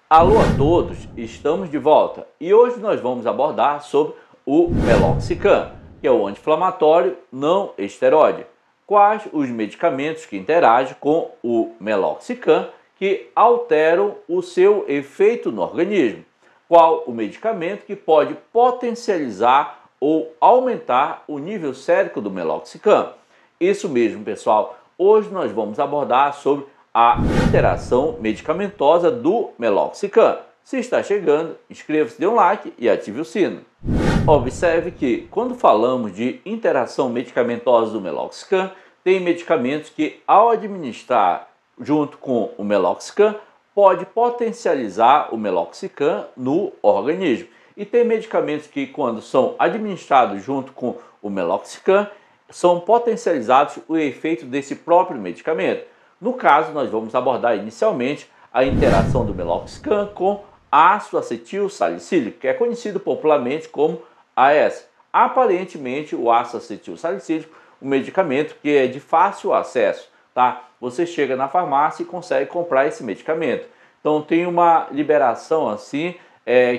Alô a todos, estamos de volta e hoje nós vamos abordar sobre o Meloxicam, que é o anti-inflamatório não esteroide. Quais os medicamentos que interagem com o Meloxicam que alteram o seu efeito no organismo? Qual o medicamento que pode potencializar ou aumentar o nível sérico do Meloxicam? Isso mesmo, pessoal. Hoje nós vamos abordar sobre a interação medicamentosa do Meloxicam. Se está chegando, inscreva-se, dê um like e ative o sino. Observe que quando falamos de interação medicamentosa do Meloxicam, tem medicamentos que ao administrar junto com o Meloxicam, pode potencializar o Meloxicam no organismo. E tem medicamentos que quando são administrados junto com o Meloxicam, são potencializados o efeito desse próprio medicamento. No caso, nós vamos abordar inicialmente a interação do Meloxicam com ácido acetil salicílico, que é conhecido popularmente como AS. Aparentemente, o ácido acetil salicílico, um medicamento que é de fácil acesso, tá? Você chega na farmácia e consegue comprar esse medicamento. Então, tem uma liberação assim,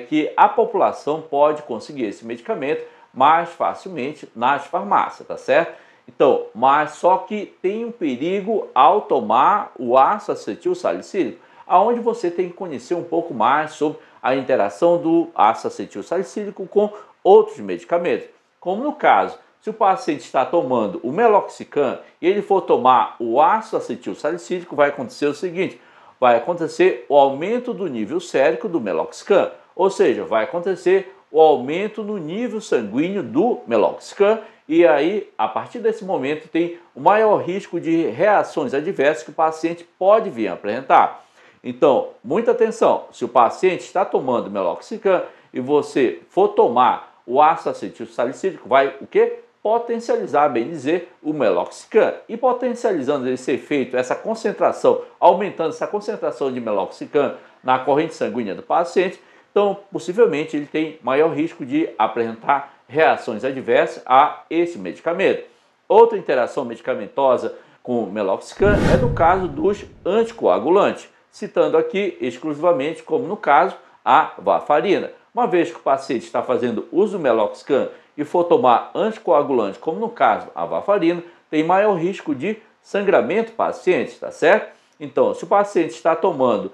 que a população pode conseguir esse medicamento mais facilmente nas farmácias, tá certo? Então, mas só que tem um perigo ao tomar o ácido acetil salicílico, aonde você tem que conhecer um pouco mais sobre a interação do ácido acetil salicílico com outros medicamentos. Como no caso, se o paciente está tomando o Meloxicam e ele for tomar o ácido acetil salicílico, vai acontecer o seguinte: vai acontecer o aumento do nível sérico do Meloxicam, ou seja, vai acontecer o aumento no nível sanguíneo do Meloxicam, e aí, a partir desse momento, tem o maior risco de reações adversas que o paciente pode vir a apresentar. Então, muita atenção, se o paciente está tomando Meloxicam e você for tomar o ácido acetil salicílico, vai o quê? Potencializar, bem dizer, o Meloxicam. E potencializando esse efeito, essa concentração, aumentando essa concentração de Meloxicam na corrente sanguínea do paciente, então, possivelmente, ele tem maior risco de apresentar reações adversas a esse medicamento. Outra interação medicamentosa com o Meloxicam é no caso dos anticoagulantes, citando aqui exclusivamente, como no caso, a varfarina. Uma vez que o paciente está fazendo uso do Meloxicam e for tomar anticoagulante, como no caso a varfarina, tem maior risco de sangramento paciente, tá certo? Então, se o paciente está tomando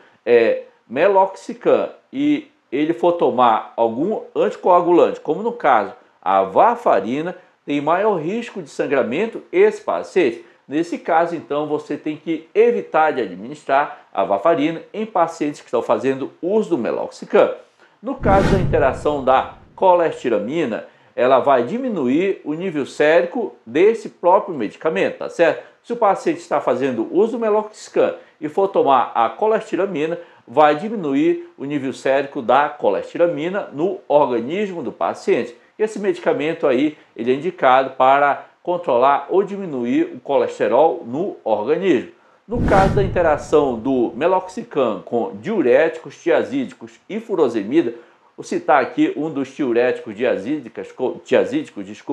Meloxicam e ele for tomar algum anticoagulante, como no caso a varfarina, tem maior risco de sangramento esse paciente. Nesse caso, então, você tem que evitar de administrar a varfarina em pacientes que estão fazendo uso do Meloxicam. No caso da interação da colestiramina, ela vai diminuir o nível sérico desse próprio medicamento, tá certo? Se o paciente está fazendo uso do Meloxicam e for tomar a colestiramina, vai diminuir o nível sérico da colestiramina no organismo do paciente. Esse medicamento aí, ele é indicado para controlar ou diminuir o colesterol no organismo. No caso da interação do Meloxicam com diuréticos, tiazídicos e furosemida, vou citar aqui um dos diuréticos tiazídicos,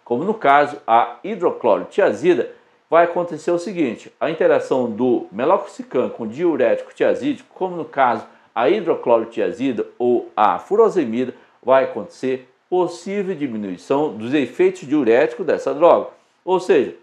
como no caso a hidroclorotiazida, vai acontecer o seguinte: a interação do Meloxicam com diurético tiazídico, como no caso a hidroclorotiazida ou a furosemida, vai acontecer possível diminuição dos efeitos diuréticos dessa droga. Ou seja,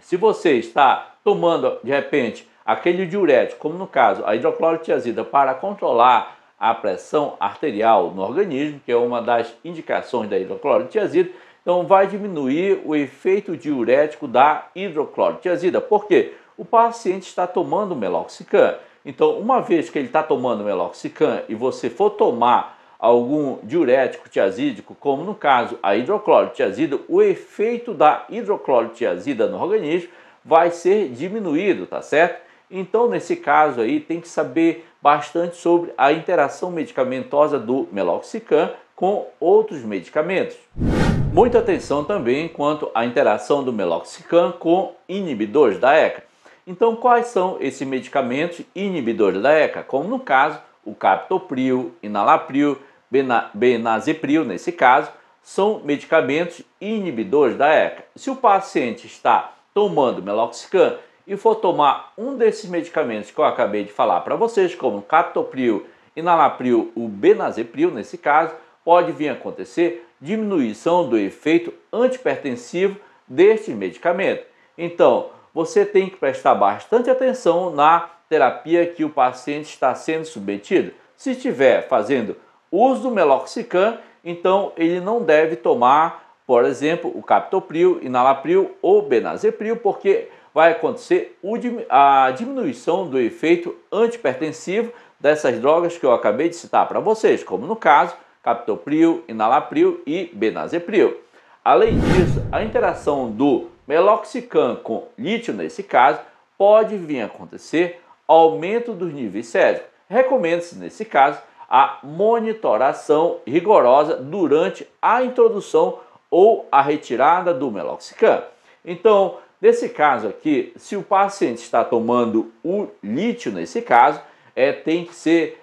se você está tomando de repente aquele diurético, como no caso a hidroclorotiazida, para controlar a pressão arterial no organismo, que é uma das indicações da hidroclorotiazida, então vai diminuir o efeito diurético da hidroclorotiazida. Por quê? O paciente está tomando Meloxicam. Então, uma vez que ele está tomando Meloxicam e você for tomar algum diurético tiazídico, como no caso a hidroclorotiazida, o efeito da hidroclorotiazida no organismo vai ser diminuído, tá certo? Então, nesse caso aí, tem que saber bastante sobre a interação medicamentosa do Meloxicam com outros medicamentos. Muita atenção também quanto à interação do Meloxicam com inibidores da ECA. Então, quais são esses medicamentos inibidores da ECA? Como no caso, o captopril, enalapril, benazepril, nesse caso, são medicamentos inibidores da ECA. Se o paciente está tomando Meloxicam e for tomar um desses medicamentos que eu acabei de falar para vocês, como captopril, enalapril, o benazepril, nesse caso, pode vir a acontecer diminuição do efeito antipertensivo deste medicamento. Então, você tem que prestar bastante atenção na terapia que o paciente está sendo submetido. Se estiver fazendo uso do meloxicam, então ele não deve tomar, por exemplo, o captopril, enalapril ou benazepril, porque vai acontecer a diminuição do efeito antipertensivo dessas drogas que eu acabei de citar para vocês, como no caso, captopril, enalapril e benazepril. Além disso, a interação do meloxicam com lítio, nesse caso, pode vir a acontecer aumento dos níveis séricos. Recomenda-se, nesse caso, a monitoração rigorosa durante a introdução ou a retirada do meloxicam. Então, nesse caso aqui, se o paciente está tomando o lítio, nesse caso, tem que ser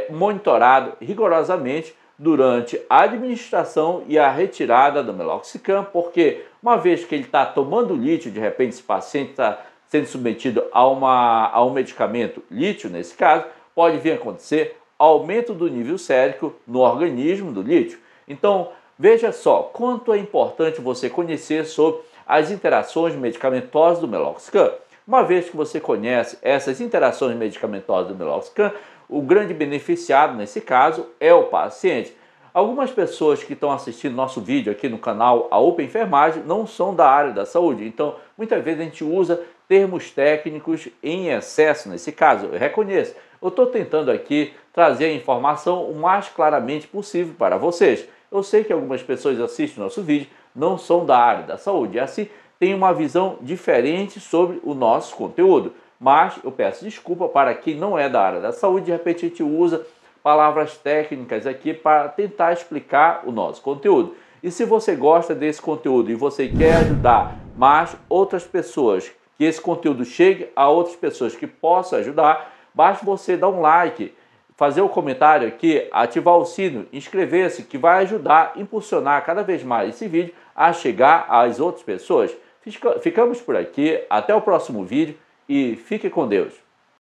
monitorado rigorosamente durante a administração e a retirada do meloxicam, porque uma vez que ele está tomando lítio, de repente esse paciente está sendo submetido a um medicamento lítio, nesse caso, pode vir a acontecer aumento do nível sérico no organismo do lítio. Então, veja só quanto é importante você conhecer sobre as interações medicamentosas do meloxicam. Uma vez que você conhece essas interações medicamentosas do meloxicam, o grande beneficiado nesse caso é o paciente. Algumas pessoas que estão assistindo nosso vídeo aqui no canal A UPA Enfermagem não são da área da saúde, então muitas vezes a gente usa termos técnicos em excesso nesse caso, eu reconheço. Eu estou tentando aqui trazer a informação o mais claramente possível para vocês. Eu sei que algumas pessoas assistem nosso vídeo, não são da área da saúde, e assim tem uma visão diferente sobre o nosso conteúdo. Mas eu peço desculpa para quem não é da área da saúde, de repente a gente usa palavras técnicas aqui para tentar explicar o nosso conteúdo. E se você gosta desse conteúdo e você quer ajudar mais outras pessoas, que esse conteúdo chegue a outras pessoas que possam ajudar, basta você dar um like, fazer o comentário aqui, ativar o sino, inscrever-se, que vai ajudar a impulsionar cada vez mais esse vídeo a chegar às outras pessoas. Ficamos por aqui, até o próximo vídeo e fique com Deus.